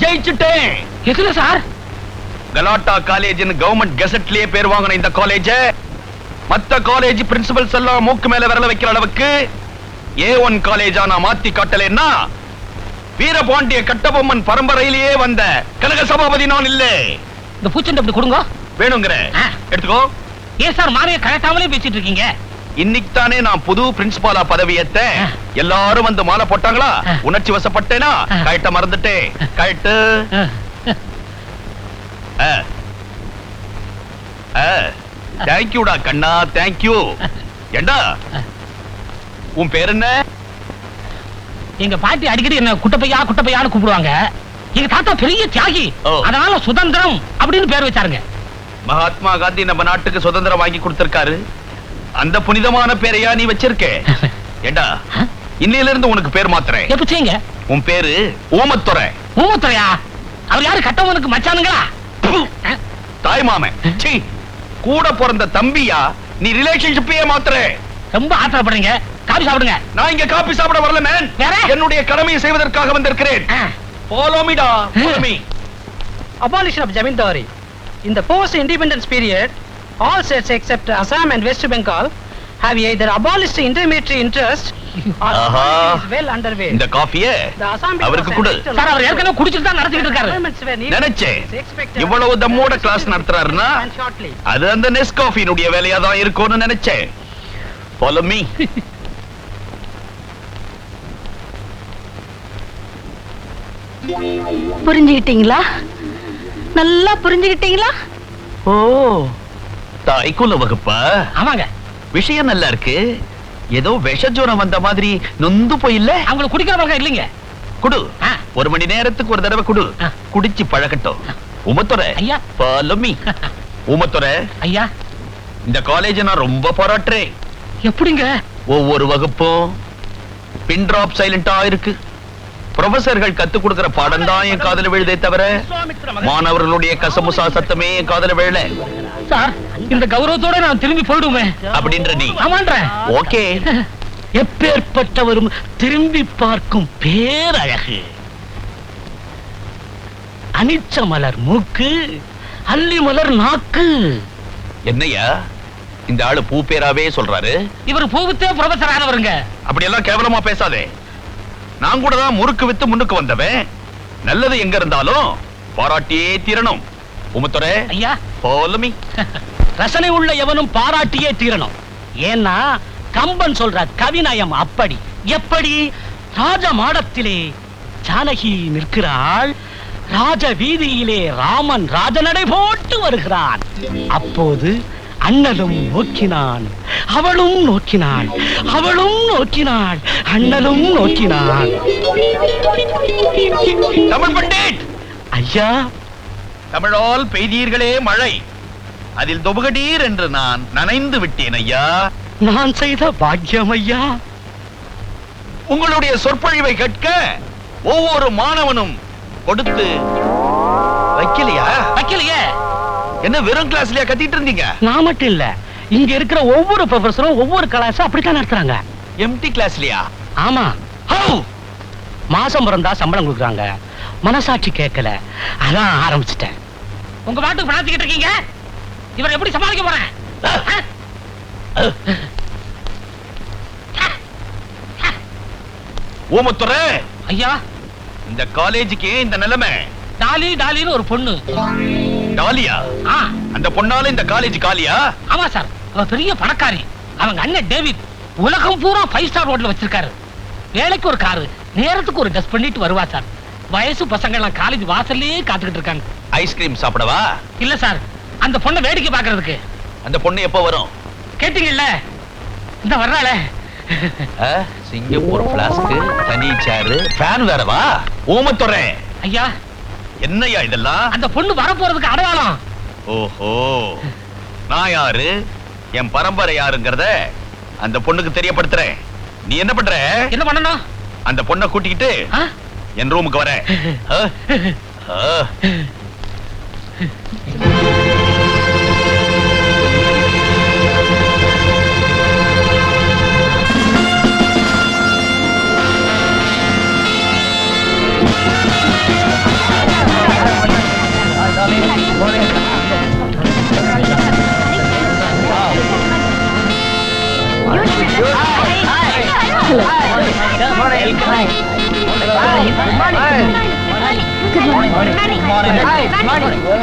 ஜெயிச்சுட்டேன். எதுல சார்? கலாட்டா college government கெசட்லயே பேர் வாங்கின இந்த காலேஜ் மத்த காலேஜ் பிரின்சிபல்ஸ் எல்லாம் மூக்கு மேல விரல வைக்கிற அளவுக்கு A1 காலேஜா நான் மாத்தி காட்டலன்னா வீரபாண்டிய கட்டபொம்மன் பரம்பரையிலேயே வந்த கனக சபாபதி நான் இல்ல. இந்த பூச்செண்டு அப்படி கொடுங்க. வேணுங்கிற எடுத்துக்கோ. ஏன் சார் மாலையை கழட்டாமலே பேசிட்டு இருக்கீங்க? இன்னைக்கு தானே நான் புது பிரின்சிபாலா பதவியேத்த. எல்லாரும் வந்து மாலை போட்டாங்களா? உணர்ச்சி வசப்பட்டேனா? கழட்ட மறந்துட்டேன். கழட்டு. தேங்க்யூடா கண்ணா, தேங்க்யூ. ஏண்டா உன் பேர் என்ன? எங்க பாட்டி அடிக்கடி என்ன குட்டப்பையான்னு கூப்பிடுவாங்க. எங்க தாத்தா பெரிய தியாகி, அதனால சுதந்திரம் அப்படின்னு பேர் வச்சாருங்க. மகாத்மா காந்தி நம்ம நாட்டுக்கு சுதந்திரம் வாங்கி கொடுத்திருக்காரு. அந்த புனிதமான பேரையா நீ வச்சிருக்க? ஏண்டா இன்னையில இருந்து உனக்கு பேர் மாத்துறேன். எப்படிங்க? உன் பேரு ஊமத்துறை. ஊமத்துறையா? அவர் யாரு? கட்டவனுக்கு மச்சானுங்களா? தாய் மாமன். கூட பிறந்த தம்பியா? நீ ரிலேஷன்ஷிப்பையே மாத்துற. ரொம்ப ஆத்திரப்படுறீங்க. காபி சாப்பிடுங்க. நான் இங்க காபி சாப்பிட வரல மேன். என்னுடைய கடமையை செய்வதற்காக வந்திருக்கிறேன். Follow me, follow me. Abolition of Jamindari. In the post-independence period, all states except Assam and West Bengal have either abolished intermediary interest or is well underway. இந்த காபியே அவருக்கு கொடு. சார் அவர் ஏற்கனவே குடிச்சிட்டு தான் நடத்திட்டு இருக்காரு. நினைச்சேன் இவ்வளவு தம்மோட கிளாஸ் நடத்துறாருன்னா அது அந்த நெஸ்காஃபினுடைய வேலையா தான் இருக்கும்னு நினைச்சேன். Follow me. புரிஞ்சுக்கிட்டீங்களா? நல்லா புரிஞ்சுக்கிட்டீங்களா? ஓ தாய்க்குள்ள வகுப்பா? ஆமாங்க. விஷயம் நல்லா இருக்கு. ஏதோ விஷஜுரம் வந்த மாதிரி நொந்து போயில்ல. அவங்களுக்கு குடிக்கிறவங்க இல்லைங்க. குடு. 1 மணி நேரத்துக்கு ஒரு தடவை குடு. குடிச்சு பழகட்டும். உமத்துறை ஐயா. Follow me. உமத்துறை ஐயா, இந்த காலேஜ் நான் ரொம்ப பாராட்டுறேன். எப்படிங்க? ஒவ்வொரு வகுப்பும் பின் டிராப் சைலண்டா இருக்கு. ப்ரொஃபசர்கள் கத்து கொடுக்கிற பாடம் தான் என் காதல விழுதே தவிர மாணவர்களுடைய கசமுசா சத்தமே என் காதல விழல. சார் இந்த கௌரவத்தோட நான் திரும்பி போயிடுவேன் அப்படின்ற நீ? ஆமான்ற. ஓகே. எப்பேற்பட்டவரும் திரும்பி பார்க்கும் பேரழகு. அனிச்ச மலர் மூக்கு, அல்லி மலர் நாக்கு. என்னையா இந்த ஆளு பூ பேராவே சொல்றாரு? இவர் பூவுத்தே ப்ரொஃபசர் ஆனவருங்க. அப்படியெல்லாம் கேவலமா பேசாதே. நான் கூட தான் முறுக்கு வித்து முன்னுக்கு வந்தவன். நல்லது எங்க இருந்தாலும் பாராட்டியே தீரணும். உமத்துறை ஐயா. Follow me. ரசனை உள்ள எவனும் பாராட்டியே தீரணும். ஏன்னா கம்பன் சொல்ற கவிநயம் அப்படி. எப்படி? ராஜ மாடத்திலே ஜானகி நிற்கிறாள், ராஜ வீதியிலே ராமன் ராஜநடை போட்டு வருகிறான். அப்போது அண்ணலும் நோக்கினான், அவளும் நோக்கினாள், அவளும் நோக்கினாள், அண்ணலும் நோக்கினான். தமிழ் பண்டிட் ஐயா. தமிழால் பெய்தீர்களே மழை, அதில் தொபுகடீர் என்று நான் நனைந்து விட்டேன் ஐயா. நான் செய்த பாக்கியம் ஐயா. உங்களுடைய சொற்பொழிவை கேட்க ஒவ்வொரு மாணவனும் கொடுத்து வைக்கலையா? வைக்கலையே. என்ன வெறும் கிளாஸ்லயா கத்திட்டு இருந்தீங்க? நான் மட்டும் இல்ல, இங்க இருக்கிற ஒவ்வொரு ப்ரொஃபஸரும் ஒவ்வொரு கிளாஸ் அப்படித்தான் நடத்துறாங்க. எம்டி கிளாஸ்லயா? ஆமா. மாசம் பிறந்தா சம்பளம் கொடுக்குறாங்க. மனசாட்சி கேட்கல, அதான் ஆரம்பிச்சிட்டேன். உங்க பாட்டுக்கு பணாத்திக்கிட்டு இருக்கீங்க. இவர் எப்படி சமாளிக்க போறேன்? ஊமத்துறை ஐயா, இந்த காலேஜுக்கு இந்த நிலைமை. டாலி டாலின்னு ஒரு பொண்ணு. டாலியா? அந்த பொண்ணால இந்த காலேஜ் காலியா? ஆமா சார், அவ பெரிய பணக்காரி. அவங்க அண்ணன் டேவிட் உலகம் பூரா 5 ஸ்டார் ஹோட்டல் வச்சிருக்காரு. வேலைக்கு ஒரு காரு, நேரத்துக்கு ஒரு டஸ்ட் பண்ணிட்டு வருவா சார். வயசு பசங்க எல்லாம் காலேஜ் வாசல்லே காத்துக்கிட்டு இருக்காங்க. ஐஸ்கிரீம் சாப்பிடவா? இல்ல சார், அந்த பொண்ணை வேடிக்கை பாக்குறதுக்கு. அந்த பொண்ணு எப்ப வரும்? கேட்டீங்கல்ல, இந்த வர்றாளே. சிங்கப்பூர் பிளாஸ்க், தனி சேரு, ஃபேன் வேறவா? ஊமத்துறை ஐயா. என்னையா இதெல்லாம்? அந்த பொண்ணு வர போறதுக்கு அடையாளம். ஓஹோ, நான் யாரு, என் பரம்பரை யாருங்கறத அந்த பொண்ணுக்கு தெரியப்படுத்துறேன். நீ என்ன பண்ற? என்ன பண்ணணும்? அந்த பொண்ணை கூட்டிக்கிட்டு என் ரூமுக்கு வர.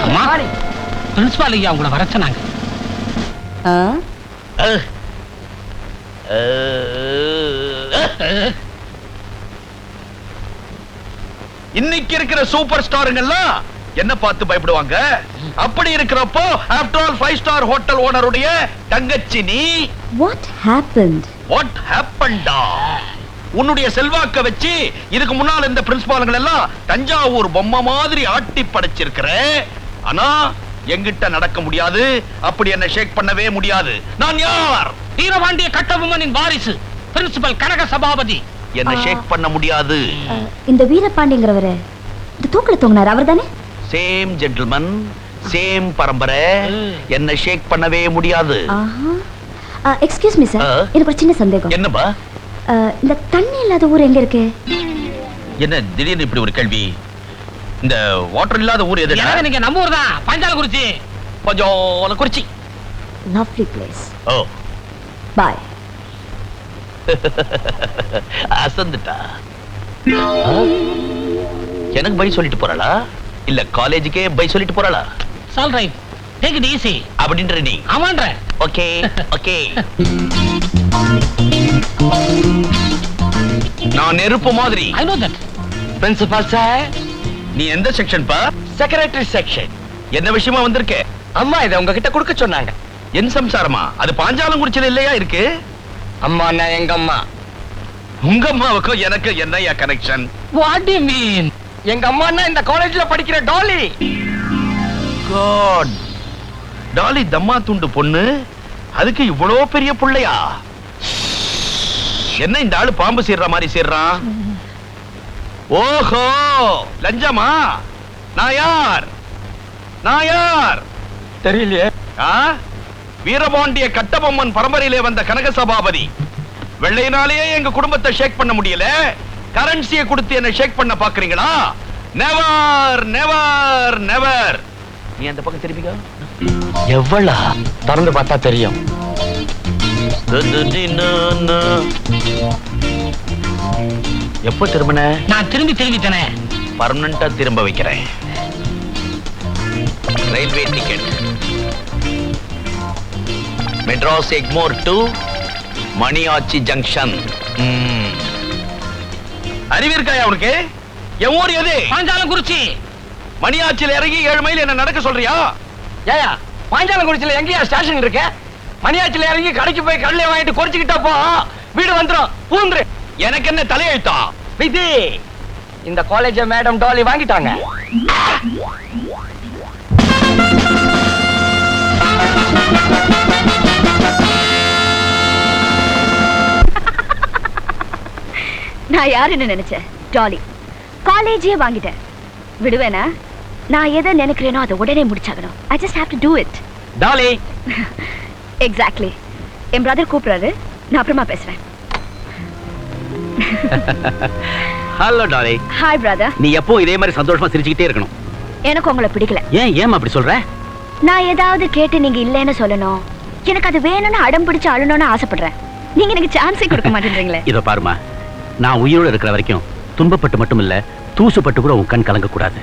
அம்மா, பிரின்சிபால் ஐயா உங்களை வர சொன்னாங்க. இன்னைக்கு இருக்கிற சூப்பர் ஸ்டாருங்கெல்லாம் என்ன பார்த்து பயப்படுவாங்க? அப்படி இருக்கிறப்போ ஆஃப்டர் ஆல் 5 ஸ்டார் ஹோட்டல் ஓனருடைய தங்கச்சி நீ. What happened? வாட் ஹேப்பன்டா? உன்னுடைய செல்வாக்க வச்சு இதுக்கு முன்னால் இந்த பிரின்சிபால்கள் எல்லாம் தஞ்சாவூர் பொம்மை மாதிரி ஆட்டி படைச்சிருக்கிற. ஆனா எங்கிட்ட நடக்க முடியாது. அப்படி என்ன ஷேக் பண்ணவே முடியாது. நான் யார்? வீரபாண்டிய கட்டபொம்மனின் வாரிசு பிரின்சிபல் கனக சபாபதி. என்ன ஷேக் பண்ண முடியாது. இந்த வீரபாண்டிங்கிறவரு இந்த தூக்குல தொங்கினார் அவர்தானே? சேம் ஜென்டில்மன், சேம் பரம்பரை. என்ன ஷேக் பண்ணவே முடியாது. எக்ஸ்கியூஸ் மீ சார், எனக்கு ஒரு சின்ன சந்தேகம். என்னப்பா? இந்த தண்ணி இல்லாத ஊர் எங்க இருக்கு? என்ன திடீர்னு இப்படி ஒரு கேள்வி? இந்த வாட்டர் இல்லாத ஊர் எது? நீங்க நம்ம ஊர் தான், பஞ்சாலக்குறிச்சி. பஞ்சாலக்குறிச்சி. Lovely place. ஓ, Bye. அசந்துட்டா. எனக்கு பை சொல்லிட்டு போறாளா இல்ல காலேஜுக்கே பை சொல்லிட்டு போறாளா? All right. Take it easy. அப்படின்ற நீ. ஆமான்ற. Okay okay. நான் நெருப்பு மாதிரி. I know that. Principal sir, நீ எந்த செக்ஷன் பா? Secretary section. என்ன விஷயமா வந்திருக்க? அம்மா இத உங்ககிட்ட கொடுக்க சொன்னாங்க. என் சம்சாரமா? அது பாஞ்சாலங்குறிச்சில இல்லையா இருக்கு? அம்மா நான் எங்க அம்மா. உங்க அம்மாவுக்கும் எனக்கு என்னையா connection? What do you mean? எங்க அம்மான்னா இந்த காலேஜ்ல படிக்கிற டாலி. God. டாலி தம்மா துண்டு பொண்ணு, அதுக்கு இவ்வளோ பெரிய புள்ளையா? என்ன இந்த ஆளு பாம்பு சீர்ற மாதிரி சீர்றான்? ஓஹோ, லஞ்சமா? நான் யார்? நான் யார் தெரியலையே. வீரபாண்டிய கட்டபொம்மன் பரம்பரையிலே வந்த கனக சபாபதி. வெள்ளையினாலேயே எங்க குடும்பத்தை ஷேக் பண்ண முடியல, கரன்சியை கொடுத்து என்ன ஷேக் பண்ண பாக்குறீங்களா? Never never never. நீ அந்த பக்கம் திரும்பிக்கோ. எவ்வளா திறந்து பார்த்தா தெரியும். எப்போ திரும்பின? நான் திரும்பிட்டேனே. பர்மனண்டா திரும்ப வைக்கிறேன். Railway ticket, Madras Egmore to Maniyachi junction. அறிவிருக்காயா உனக்கு? என் ஊர் எது? பாஞ்சாலங்குறிச்சி. மணியாச்சில இறங்கி 7 மைல் என்ன நடக்க சொல்றியா? ஏயா பாஞ்சாலங்குறிச்சில எங்கயா ஸ்டேஷன் இருக்கு? மணியாச்சில இறங்கி கடைக்கு போய் கடலை வாங்கிட்டு குறைச்சிக்கிட்டா போ, வீடு வந்துரும். பூந்துரு. எனக்கு என்ன தலையெழுத்தா? விதி. இந்த காலேஜ மேடம் டாலி வாங்கிட்டாங்க. நான் யாருன்னு நினைச்சேன்? டாலி. காலேஜே வாங்கிட்டேன். விடுவேனா? நான் எதை நினைக்கிறேனோ அதை உடனே முடிச்சாகணும். I just have to do it. Dolly. Exactly. என் பிரதர் கூப்பிடுறாரு, நான் அப்புறமா பேசுறேன். Hello Dolly. Hi brother. நீ எப்போ இதே மாதிரி சந்தோஷமா சிரிச்சுக்கிட்டே இருக்கணும். எனக்கு உங்களை பிடிக்கல. ஏன் அப்படி சொல்ற? நான் ஏதாவது கேட்டு நீங்க இல்லைன்னு சொல்லணும். எனக்கு அது வேணும்னு அடம் பிடிச்சு அழணும்னு ஆசைப்படுறேன். நீங்க எனக்கு சான்ஸே கொடுக்க மாட்டேன்றீங்களே. இத பாருமா, நான் உயிரோட இருக்கிற வரைக்கும் துன்பப்பட்டு மட்டும் இல்ல, தூசுப்பட்டு கூட உன் கண் கலங்க கூடாது.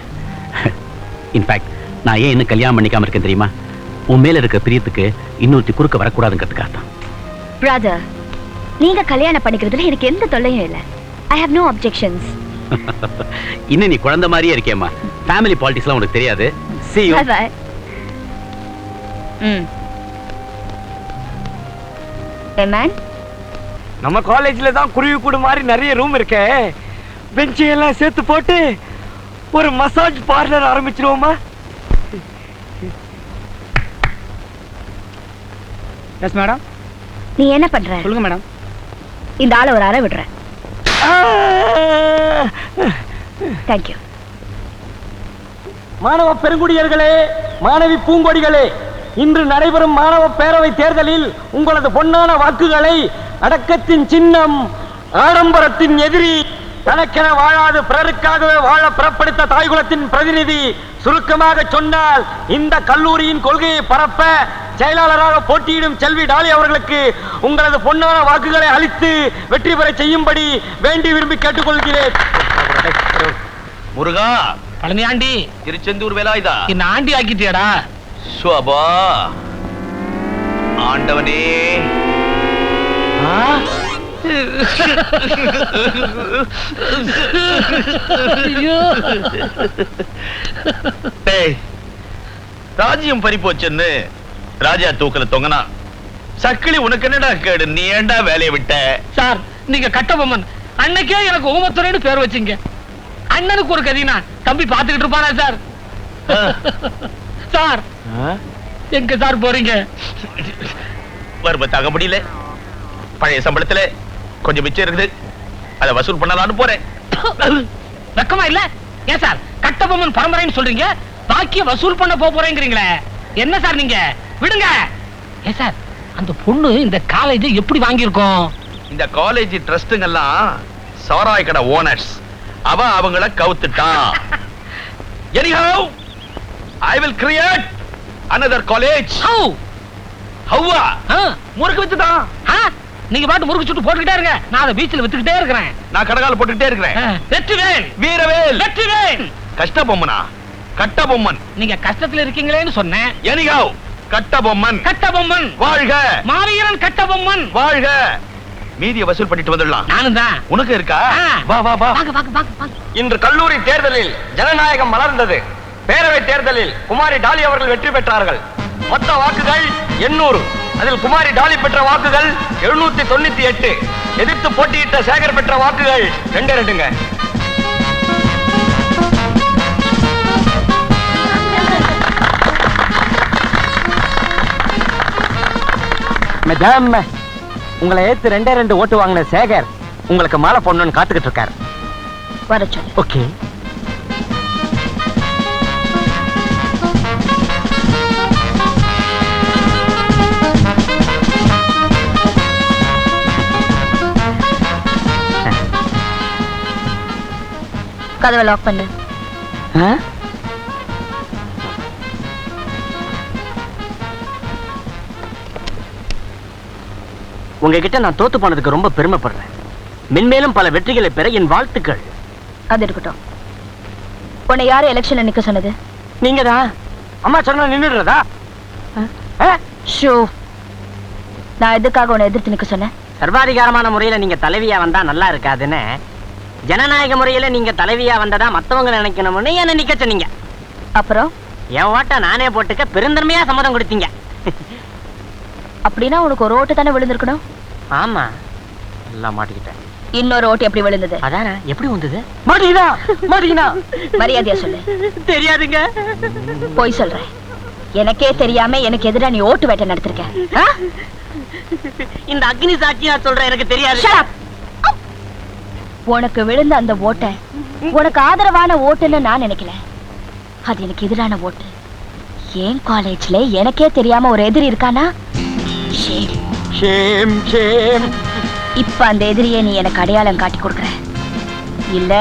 இன்ஃபேக்ட் நான் ஏன் இன்னும் கல்யாணம் பண்ணிக்காம இருக்கேன் தெரியுமா? உன் மேல இருக்க பிரியத்துக்கு இன்னொருத்தி குறுக்க வரக்கூடாதுங்கிறதுக்காக தான். பிரதர், நீங்க கல்யாணம் பண்ணிக்கிறதுல எனக்கு எந்த தொல்லையும் இல்லை. I have no objections. இன்னும் நீ குழந்தை மாதிரியே இருக்கேம்மா. ஃபேமிலி பாலிடிக்ஸ்லாம் உனக்கு தெரியாது. See you. Bye bye. Hey man. நம்ம காலேஜ்ல தான் குருவி கூடு மாதிரி நிறைய ரூம் இருக்கு. பெஞ்சை எல்லாம் சேர்த்து போட்டு ஒரு மசாஜ் பார்லர் ஆரம்பிச்சிருவோமா? Yes madam. நீ என்ன பண்ற? சொல்லுங்க மேடம். இந்த ஆளை ஒரு அறை விடுறேன். Thank you. மாணவ பெருங்குடியர்களே, மாணவி பூங்கொடிகளே, இன்று நடைபெறும் மாணவ பேரவை தேர்தலில் உங்களது பொன்னான வாக்குகளை அடக்கத்தின் சின்னம், ஆடம்பரத்தின் எதிரி, தனக்கென வாழாது பிறருக்காகவே வாழ பிறப்படுத்த தாய்குலத்தின் பிரதிநிதி. சுருக்கமாக சொன்னால் இந்த கல்லூரியின் கொள்கையை பரப்ப செயலாளராக போட்டியிடும் செல்வி டாலி அவர்களுக்கு உங்களது பொன்னான வாக்குகளை அளித்து வெற்றி பெற செய்யும்படி வேண்டி விரும்பி கேட்டுக்கொள்கிறேன். முருகா, பழனி ஆண்டி, திருச்செந்தூர் வேலாயுதா, என்ன ஆண்டி ஆக்கிட்டியாடா? சுபா, ஆண்டவனே. டேய், ராஜ்யம் பறி போச்சுன்னு ராஜா தூக்கல தொங்கனா சக்கிலி உனக்கு என்னடா கேடு? நீ ஏன்டா வேலையை விட்ட? சார், நீங்க கட்டபொம்மன் அன்னைக்கே எனக்கு ஊமத்துறைன்னு பேர் வச்சீங்க. அண்ணனுக்கு ஒரு கதினா தம்பி பாத்துக்கிட்டு இருப்பானா சார்? சார், எங்க சார் போறீங்க? வறுமை தாங்க முடியல. பழைய சம்பளத்துல கொஞ்சம் மிச்சம் இருக்குது, அதை வசூல் பண்ணலான்னு போறேன். வெக்கமா இல்ல? ஏன் சார் கட்டபொம்மன் பரம்பரைன்னு சொல்றீங்க, பாக்கிய வசூல் பண்ண போறேங்கிறீங்களே, என்ன சார் நீங்க? விடுங்க. ஏன் சார், அந்த பொண்ணு இந்த காலேஜ் எப்படி வாங்கியிருக்கோம்? இந்த காலேஜ் ட்ரஸ்டுங்கெல்லாம் சாராய் கடை ஓனர்ஸ். அவங்கள கவுத்துட்டா. Anyhow, I will create another college. Hawwa முறுக்கு வித்துதான். நீங்க பாட்டு முறுக்கு சுட்டு போட்டுக்கிட்டே இருங்க, நான் அதை பீச்சில் வித்துக்கிட்டே இருக்கிறேன். நான் கடகால போட்டுக்கிட்டே இருக்கிறேன். வெற்றிவேல், வீரவேல், வெற்றிவேல். கஷ்டபொம்மனா? கட்டபொம்மன். நீங்க கஷ்டத்துல இருக்கீங்களேன்னு சொன்னேன். Anyhow, கட்டபொம்மன். கட்டபொம்மன் வாழ்க! மாவீரன் கட்டபொம்மன் வாழ்க! மீதியை வசூல் பண்ணிட்டு வந்துடலாம். நானும் தான். உனக்கு இருக்கா? வா வா வா. வாங்க வாங்க வாங்க வாங்க. இன்று கல்லூரி தேர்தலில் ஜனநாயகம் மலர்ந்தது. பேரவை தேர்தலில் குமாரி டாலி அவர்கள் வெற்றி பெற்றார்கள். மொத்த வாக்குகள் 800. அதில் குமாரி டாலி பெற்ற வாக்குகள் 798. எதிர்த்து போட்டியிட்ட சேகர் பெற்ற வாக்குகள் 2. மேடம், உங்களை ஏத்து 2 ஓட்டு வாங்கின சேகர் உங்களுக்கு மாலை போடணும்னு காத்துக்கிட்டு இருக்காரு. வர சொல்லு. ஓகே. கதவை லாக் பண்ணு. உங்ககிட்ட நான் தோத்து போனதுக்கு ரொம்ப பெருமைப்படுறேன். மென்மேலும் பல வெற்றிகளை பெற என் வாழ்த்துக்கள். அது இருக்கட்டும். உன்னை யாரு எலெக்ஷன்ல நிக்க சொன்னது? நீங்க தான். அம்மா சொன்னா நின்னுடுறதா? ஷோ, நான் எதுக்காக உன்னை எதிர்த்து நிக்க சொன்னேன்? சர்வாதிகாரமான முறையில நீங்க தலைவியா வந்தா நல்லா இருக்காதுன்னு, ஜனநாயக முறையில நீங்க தலைவியா வந்ததா மத்தவங்க நினைக்கணும்னு என்ன நிக்க சொன்னீங்க. அப்புறம் என் ஓட்ட நானே போட்டுக்க பெருந்தன்மையா சம்மதம் கொடுத்தீங்க. அப்படின்னா உனக்கு ஒரு ஓட்டு தானே விழுந்திருக்கணும். ஆமா, எல்லாம் மாட்டிக்கிட்டேன். இன்னொரு ஓட்டு எப்படி விழுந்தது? அதானே, எப்படி வந்தது? மாட்டிக்கினா மாட்டிக்கினா. மரியாதையா சொல்லு. தெரியாதுங்க. போய் சொல்றேன். எனக்கே தெரியாம எனக்கு எதிரா நீ ஓட்டு வேட்டை நடத்திருக்க. இந்த அக்னி சாட்சி நான் சொல்றேன், எனக்கு தெரியாது. உனக்கு விழுந்த அந்த ஓட்டை உனக்கு ஆதரவான ஓட்டுன்னு நான் நினைக்கல. அது எனக்கு எதிரான ஓட்டு. ஏன் காலேஜ்ல எனக்கே தெரியாம ஒரு எதிரி இருக்கானா? இப்ப அந்த எதிரியை நீ எனக்கு அடையாளம் காட்டி கொடுக்கற இல்ல?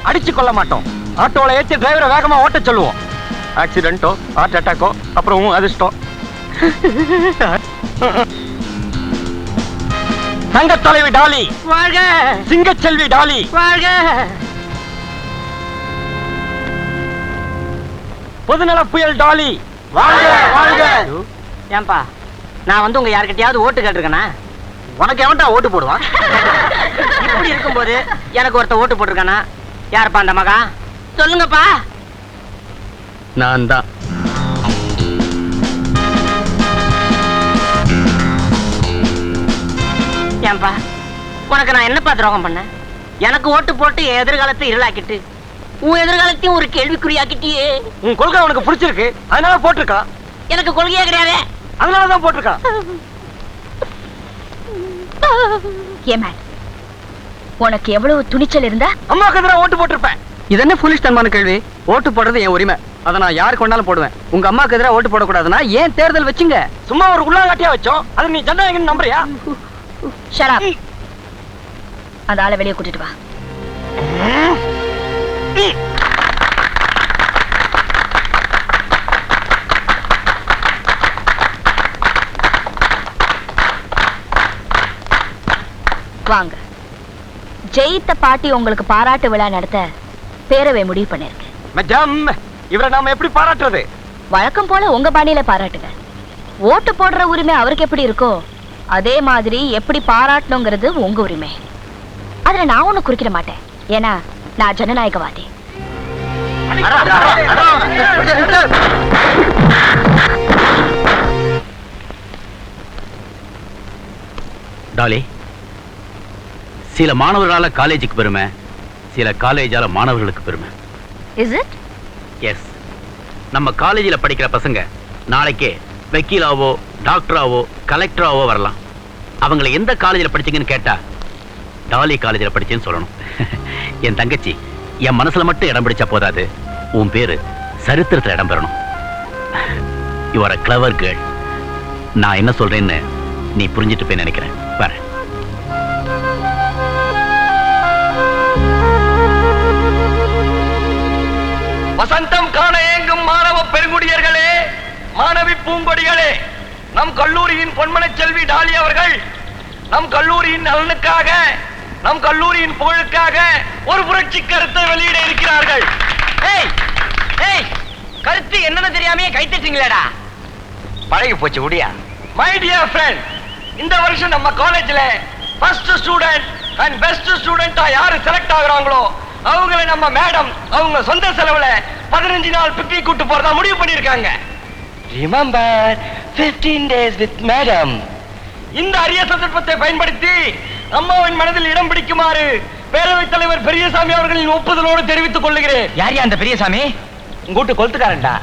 அடிச்சு கொள்ள மாட்டோம். ஆட்டோல ஏற்றி டிரைவரை வேகமா ஓட்ட சொல்லுவோம். ஆக்சிடென்ட்டோ ஹார்ட் அட்டாக்கோ அப்புறம் அதிர்ஷ்டம். தங்க தலைவி டாலி வாழ்க! சிங்கச்செல்வி டாலி வாழ்க! பொதுநல புயல் டாலி வாழ்க! வாழ்க! ஏன்பா, நான் வந்து உங்க யார்கிட்டயாவது ஓட்டு கேட்டிருக்கேனா? உனக்கு எவன்டா ஓட்டு போடுவான்? இப்படி இருக்கும்போது எனக்கு ஒருத்த ஓட்டு போட்டிருக்கானா? யாருப்பா அந்த மகா? சொல்லுங்கப்பா. நான் தான். ஏன்பா, உனக்கு நான் என்னப்பா துரோகம் பண்ணேன்? எனக்கு ஓட்டு போட்டு என் எதிர்காலத்தை இருளாக்கிட்டு உன் எதிர்காலத்தையும் ஒரு கேள்விக்குறியாக்கிட்டியே. உன் கொள்கை உனக்கு பிடிச்சிருக்கு, அதனால போட்டிருக்கான். எனக்கு கொள்கையே கிடையாது, அதனாலதான் போட்டிருக்கான். ஏமா, உனக்கு எவ்வளவு துணிச்சல் இருந்தா அம்மாவுக்கு எதிராக ஓட்டு போட்டிருப்பேன். இது என்ன ஃபுலிஷ் தன்மான கேள்வி? ஓட்டு போடுறது என் உரிமை, அதை நான் யாருக்கு வேணாலும் போடுவேன். உங்க அம்மாக்கு எதிராக ஓட்டு போடக்கூடாதுன்னா ஏன் தேர்தல் வச்சுங்க? சும்மா ஒரு உள்ளாங்காட்டியா வச்சோம், அது நீ ஜனநாயகம் நம்புறியா? Shut up. அந்த ஆளை வெளியே கூட்டிட்டு வா. வாங்க. ஜெயித்த பாட்டி உங்களுக்கு பாராட்டு விழா நடத்த பேரவை முடிவு பண்ணிருக்கு. மேடம், இவரை நாம எப்படி பாராட்டுறது? வழக்கம் போல உங்க பாணியில பாராட்டுங்க. ஓட்டு போடுற உரிமை அவருக்கு எப்படி இருக்கோ அதே மாதிரி எப்படி பாராட்டணுங்கிறது உங்க உரிமை. அதுல நான் ஒண்ணு குறிக்கிட மாட்டேன். ஏன்னா நான் ஜனநாயகவாதி. டாலி, சில மாணவர்களால காலேஜுக்கு பெருமை, சில காலேஜால மாணவர்களுக்கு பெருமை. Is it? எஸ். நம்ம காலேஜில் படிக்கிற பசங்க நாளைக்கே வக்கீலாவோ டாக்டராவோ கலெக்டராவோ வரலாம். அவங்களை எந்த காலேஜில் படிச்சீங்கன்னு கேட்டா டாலி காலேஜில் படிச்சேன்னு சொல்லணும். என் தங்கச்சி என் மனசுல மட்டும் இடம் பிடிச்சா போதாது, உன் பேரு சரித்திரத்தில் இடம் பெறணும். You are a clever girl. நான் என்ன சொல்றேன்னு நீ புரிஞ்சுட்டு போய் நினைக்கிறேன். வரேன். வசந்தம் காண ஏங்கும் மாணவ பெருங்குடியர்களே, மாணவி பூங்கொடிகளே, நம் கல்லூரியின் பொன்மனை செல்வி டாலி அவர்கள் நம் கல்லூரியின் நலனுக்காக, நம் கல்லூரியின் புகழுக்காக ஒரு புரட்சி கருத்தை வெளியிட இருக்கிறார்கள். கருத்து என்னன்னு தெரியாமையே கைத்தட்டீங்களேடா. பழகி போச்சு உடியா. மை டியர் ஃப்ரெண்ட், இந்த வருஷம் நம்ம காலேஜ்ல ஃபர்ஸ்ட் ஸ்டூடெண்ட் அண்ட் பெஸ்ட் ஸ்டூடெண்டா யாரு செலக்ட் ஆகுறாங்களோ அவங்களை நம்ம மேடம் அவங்க சொந்த செலவுல 15 நாள் பிக்னிக் கூட்டு போறதா முடிவு பண்ணிருக்காங்க. Remember 15 days with madam. இந்த அரிய சந்தர்ப்பத்தை பயன்படுத்தி அம்மாவின் மனதில் இடம் பிடிக்குமாறு பேரவைத் தலைவர் பெரியசாமி அவர்களின் ஒப்புதலோடு தெரிவித்துக் கொள்ளுகிறேன். யார் அந்த பெரியசாமி? உங்கூட்டு கொளுத்துக்காரன்டா.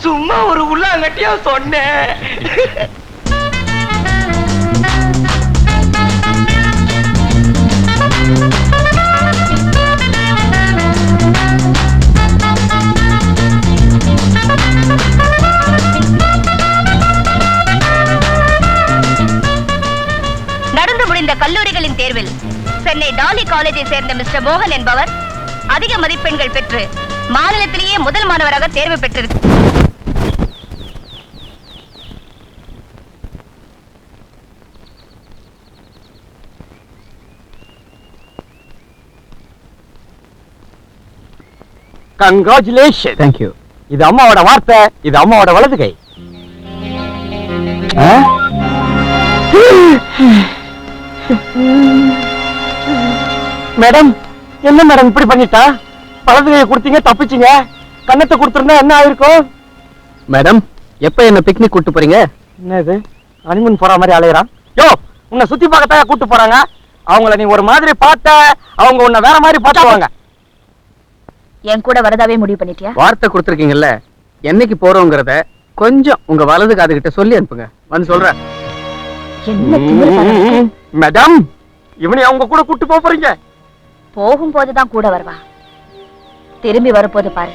சும்மா ஒரு உள்ளாங்கட்டியா சொன்னேன். நடந்து முடிந்த கல்லூரிகளின் தேர்வில் சென்னை டாலி காலேஜை சேர்ந்த மிஸ்டர் மோகன் என்பவர் அதிக மதிப்பெண்கள் பெற்று மாநிலத்திலேயே முதல் மாணவராக தேர்வு பெற்றிருக்கு. கங்க்ராச்சுலேஷன். Thank you. இது அம்மாவோட வார்த்தை, இது அம்மாவோட வலது கை. மேடம், என்ன மேடம் இப்படி பண்ணிட்டா? வலது கையை கொடுத்தீங்க, தப்பிச்சீங்க. கண்ணத்தை கொடுத்திருந்தா என்ன ஆயிருக்கும்? மேடம், எப்ப என்ன பிக்னிக் கூட்டு போறீங்க? என்னது ஹனிமூன் போற மாதிரி அலையறான்? யோ, உன்னை சுத்தி பார்க்கத்தான் கூட்டு போறாங்க. அவங்கள நீ ஒரு மாதிரி பார்த்த, அவங்க உன்னை வேற மாதிரி பார்த்துவாங்க. என் கூட வரதாவே முடிவு பண்ணிட்டியா? வார்த்தை கொடுத்துருக்கீங்கல்ல, என்னைக்கு போறோங்கிறத கொஞ்சம் உங்க வலது காதுகிட்ட சொல்லி அனுப்புங்க, வந்து சொல்றேன். என்ன திமிரு பாரு. மேடம், இவனை அவங்க கூட கூட்டு போறீங்க? போகும்போதுதான் கூட வருவா, திரும்பி வரப்போது பாரு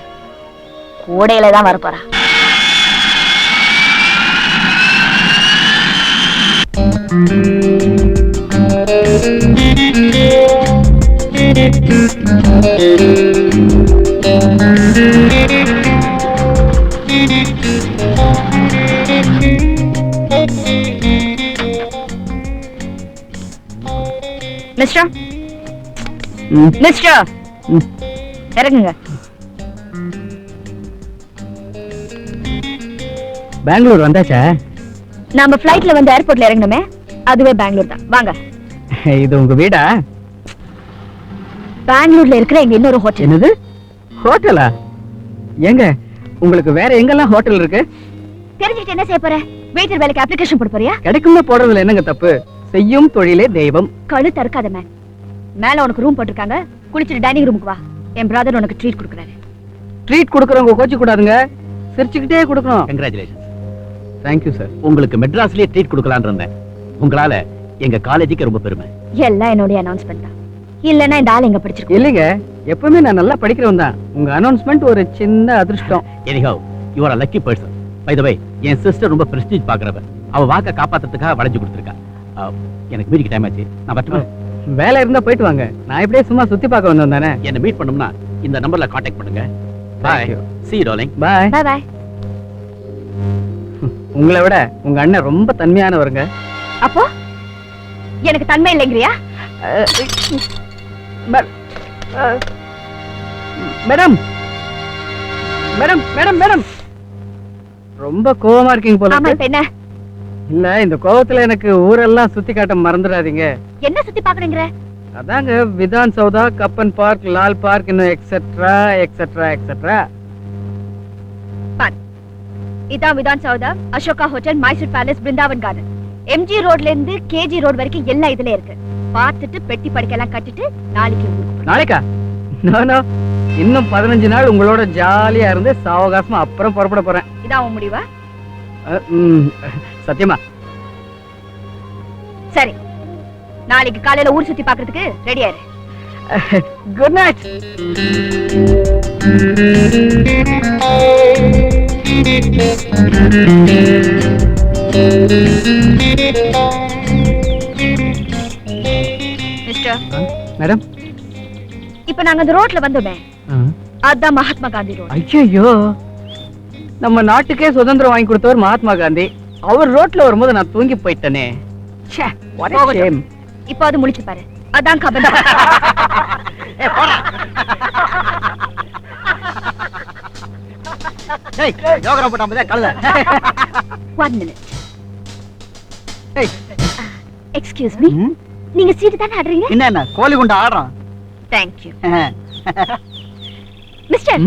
கூடையில தான் வரப்போறா. மிஸ்டர் மிஸ்டர் இறங்குங்க. பெங்களூர் வந்தாச்சா? நாம ஃளைட்ல வந்து ஏர்போர்ட்ல இறங்கணுமே, அதுவே பெங்களூர் தான். வாங்க. இது உங்க வீடா? பெங்களூர்ல இருக்கிற எங்க இன்னொரு ஹோட்டல். என்னது ஹோட்டலா? எங்க உங்களுக்கு வேற எங்கெல்லாம் ஹோட்டல் இருக்கு? தெரிஞ்சுக்கிட்டு என்ன செய்ய போற? வெயிட்டர் வேலைக்கு அப்ளிகேஷன் போட போறியா? கிடைக்கும்னு போடுறதுல என்னங்க தப்பு? செய்யும் தொழிலே தெய்வம். கழுத்து அறுக்காத மேன். மேல உனக்கு ரூம் போட்டிருக்காங்க, குளிச்சுட்டு டைனிங் ரூமுக்கு வா. என் பிரதர் உனக்கு ட்ரீட் கொடுக்குறாரு. ட்ரீட் கொடுக்கறவங்க கோச்சு கூடாதுங்க, சிரிச்சுக்கிட்டே கொடுக்கணும். கங்க்ராச்சுலேஷன். Thank you sir. உங்களுக்கு மெட்ராஸ்லயே ட்ரீட் கொடுக்கலான்னு இருந்தேன். உங்களால எங்க காலேஜுக்கு ரொம்ப பெருமை. எல்லாம் என்னுடைய அனௌன்ஸ்மெண்ட் தான். இல்லன்னா இந்த ஆள் எங்க படிச்சிருக்கோம். இல்லைங்க, எப்பவுமே நான் நல்லா படிக்கிறவன் தான். உங்க அனௌன்ஸ்மெண்ட் ஒரு சின்ன அதிர்ஷ்டம். Anyhow, you are a lucky person. By the way, என் சிஸ்டர் ரொம்ப பிரஸ்டீஜ் பாக்குறவ. அவ வாக்க காப்பாத்துறதுக்காக வளைஞ்சு கொடுத்துருக்கா. எனக்கு மீட்டிங் டைம் ஆச்சு, நான் வரட்டுமா? வேலை இருந்தா போயிட்டு வாங்க. நான் இப்படியே சும்மா சுத்தி பார்க்க வந்தேன் தானே. என்ன மீட் பண்ணோம்னா இந்த நம்பர்ல காண்டாக்ட் பண்ணுங்க. Thank you. See you darling. பாய். பாய் பாய். உங்களை விட உங்க அண்ணன் ரொம்ப தன்மையானவருங்க. அப்போ எனக்கு தன்மை இல்லைங்கறியா? மேடம் மேடம் மேடம் மேடம் ரொம்ப கோவமா இருக்கீங்க போல ஆமா, இருக்கு. இப்ப என்ன? இல்ல இந்த கோவத்துல எனக்கு ஊரெல்லாம் சுத்தி காட்ட மறந்துடாதீங்க. என்ன சுத்தி பாக்குறீங்கற? அதாங்க விதான் சௌதா, கப்பன் பார்க், லால் பார்க், இன்னும் எக்ஸெட்ரா எக்ஸெட்ரா எக்ஸெட்ரா. இதான் Vidhan Soudha, Ashoka hotel, Mysore palace, Brindavan garden, MG ரோட்ல இருந்து கேஜி ரோட் வரைக்கும் எல்லாம் இதுல இருக்கு. பார்த்துட்டு பெட்டி படுக்கையெல்லாம் கட்டிட்டு நாளைக்கு ஊருக்கு. நாளைக்கா? நோ நோ, இன்னும் 15 நாள் உங்களோட ஜாலியா இருந்து சாவகாசமா அப்புறம் புறப்பட போறேன். இதான் உன் முடிவா? சத்தியமா? சரி, நாளைக்கு காலையில ஊர் சுத்தி பாக்குறதுக்கு ரெடி ஆயிரு. Good night. மிஸ்டர், மேடம், இப்ப நாங்க அந்த ரோட்ல வந்தோமே, அதான் மகாத்மா காந்தி ரோட். ஐயோ, நம்ம நாட்டுக்கே சுதந்திரம் வாங்கி கொடுத்தவர் மகாத்மா காந்தி. அவர் ரோட்ல வரும்போது நான் தூங்கி போயிட்டேனே. ச்சே, what a shame. இப்போ அது முடிச்சு பாரு, அதான் கபன். ஏய், யோகரா போடாமதே கழுத. 1 minute. எக்ஸ்கியூஸ் மீ, நீங்க சீட்டு தானே ஆடுறீங்க? என்ன கோழி குண்டா ஆடுறான்? Thank you. மிஸ்டர்,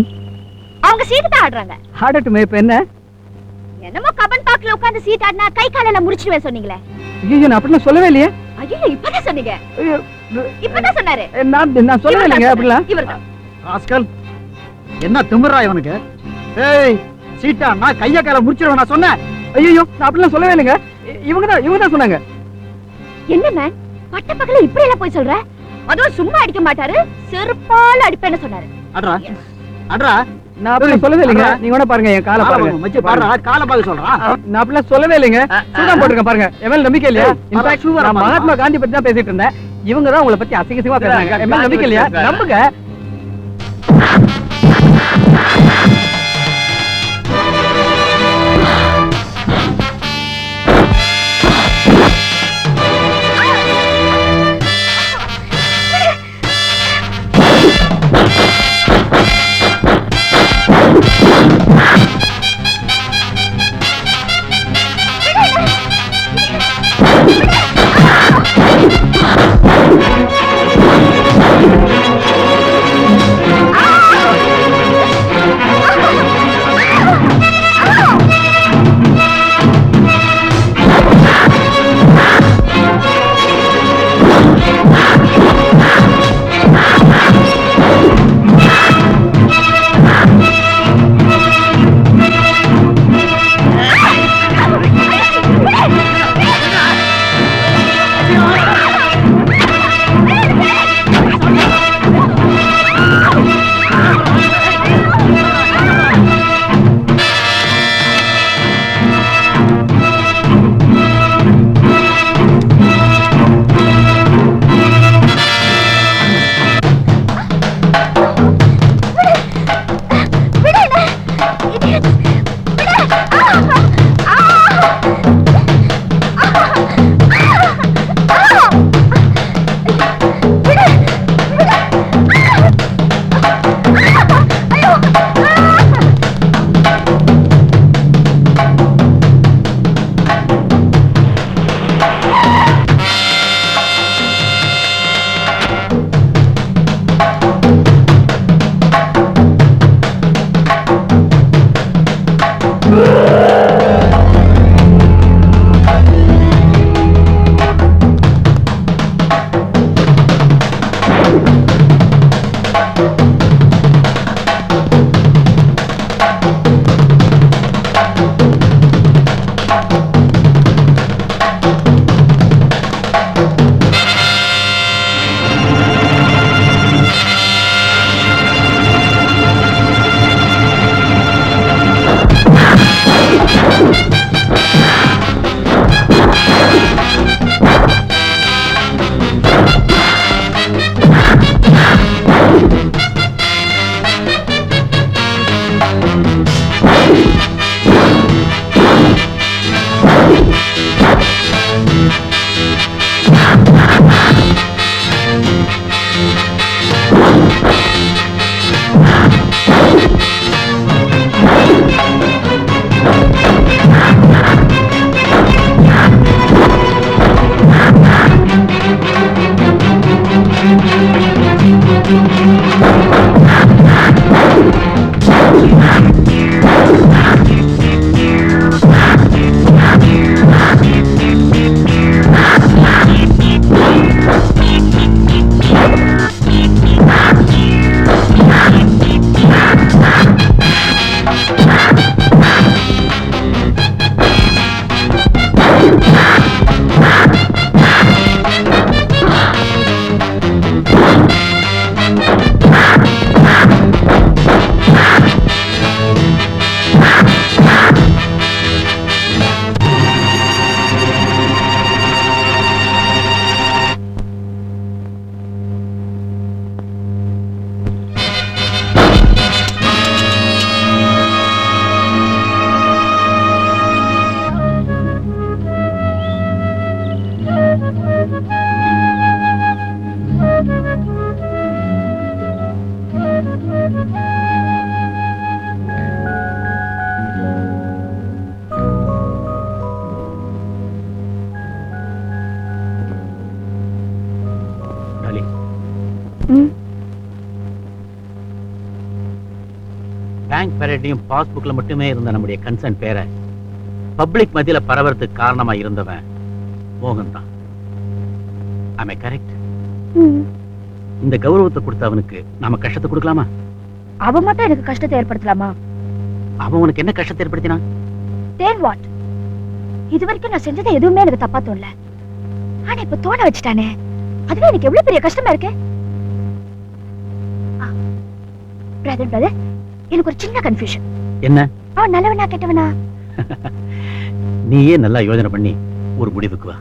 அவங்க சீட்டு தான் ஆடுறாங்க. ஆடட்டுமே, இப்ப என்ன? என்னமோ கபன் பார்க்ல உட்கார்ந்து சீட் ஆடினா கை காலெல்ல முடிச்சிடுவேன் சொன்னீங்களே. ஐயோ, நான் அப்படிலாம் சொல்லவே இல்லையே. ஐயோ, இப்பதான் சொன்னீங்க. ஐயோ, இப்பதான் சொன்னாரு. நான் சொல்லவே இல்லைங்க அப்படிலாம். இவர்தான். ராஸ்கல், என்ன திமிரா இவனுக்கு? ஏய், சீட்டா நான் கைய கால முடிச்சிடுவேன் நான் சொன்னேன். ஐயோ, நான் அப்படிலாம் சொல்லவே இல்லைங்க. இவங்க தான் சொன்னாங்க. என்ன மேன், பட்ட பகல இப்படி எல்லாம் போய் சொல்ற? அதுவும் சும்மா அடிக்க மாட்டாரு, செருப்பால அடிப்பேன்னு சொன்னாரு. அட்ரா அட்ரா, நான் அப்படிலாம் சொல்லவே இல்லைங்க. நீங்க வேணா பாருங்க, என் காலை பாருங்க. மச்சி பாருடா, காலை பாக்க சொல்றான். நான் அப்படிலாம் சொல்லவே இல்லைங்க. சூதான் போட்டுருக்கேன் பாருங்க. எவன் நம்பிக்கை இல்லையா? இன்ஃபேக்ட் நான் மகாத்மா காந்தி பத்தி தான் பேசிட்டு இருந்தேன். இவங்க தான் உங்களை பத்தி அசிங்கமா பேசுறாங்க. எவன் நம்பிக்கை இல்லையா? நம்புங்க. பேங்க் பேரட்டையும் பாஸ்புக்ல மட்டுமே இருந்த நம்முடைய கன்சர்ன் பேரை பப்ளிக் மத்தியில பரவறதுக்கு காரணமா இருந்தவன் மோகன் தான். ஆமே கரெக்ட்? இந்த கௌரவத்தை கொடுத்த அவனுக்கு நாம கஷ்டத்தை கொடுக்கலாமா? அவன் மட்டும் எனக்கு கஷ்டத்தை ஏற்படுத்தலாமா? அவன் உனக்கு என்ன கஷ்டத்தை ஏற்படுத்தினான்? Then what? இது வரைக்கும் நான் செஞ்சது எதுவுமே எனக்கு தப்பா தோணல. ஆனா இப்ப தோண வச்சுட்டானே, அதுவே எனக்கு எவ்வளவு பெரிய கஷ்டமா இருக்கு. பிரதர் எனக்கு ஒரு சின்ன கன்ஃபியூஷன். என்ன? அவன் நல்லவனா கெட்டவனா? நீயே நல்லா யோசனை பண்ணி ஒரு முடிவுக்கு வா.